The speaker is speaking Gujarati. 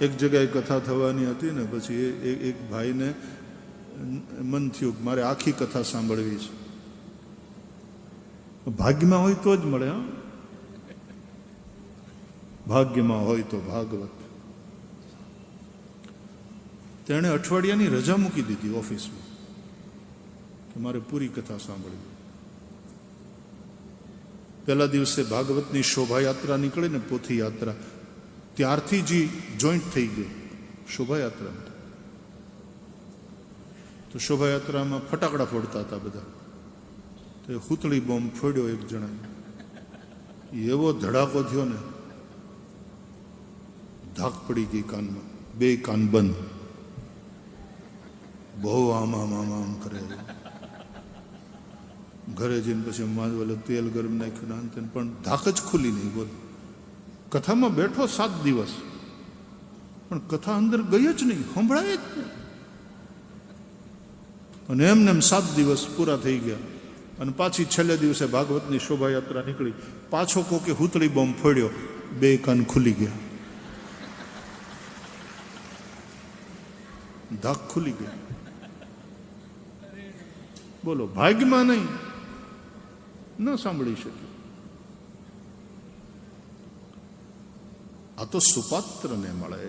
એક જગ્યાએ કથા થવાની હતી ને, પછી એક ભાઈને મન થયું કે મારે આખી કથા સાંભળવી છે. ભાગ્યમાં હોય તો જ મળે. હા, ભાગ્યમાં હોય તો ભાગવત. તેણે અઠવાડિયાની રજા મૂકી દીધી ઓફિસમાં કે મારે પૂરી કથા સાંભળવી. પહેલા દિવસે ભાગવતની શોભાયાત્રા નીકળે ને, પોથી યાત્રા, ત્યારથી જ જોઈન્ટ થઈ ગયો શોભાયાત્રામાં. તો શોભાયાત્રામાં ફટાકડા ફોડતા હતા બધા. તો હુતળી બોમ્બ ફોડ્યો એક જણા, એવો ધડાકો થયો ને, ધાક પડી ગઈ કાનમાં, બે કાન બંધ. બહુ આમ કરે. ઘરે જઈને પછી માધવલે તેલ ગરમ નાખ્યું, પણ ધાક જ ખુલી નહીં. બોલ, કથામાં બેઠો 7 દિવસ, પણ કથા અંદર ગઈ જ નહીં, સંભળાય જ નહીં. અને એમને એમ 7 દિવસ પૂરા થઈ ગયા. અને પાછી છેલ્લે દિવસે ભાગવતની શોભાયાત્રા નીકળી, પાછો કોકે હુતળી બોમ્બ ફોડ્યો, બે કાન ખુલી ગયા, ધાક ખુલી ગયા. બોલો, ભાગ્યમાં નહીં, ન સાંભળી શક્યું. આ તો સુપાત્રને મળે.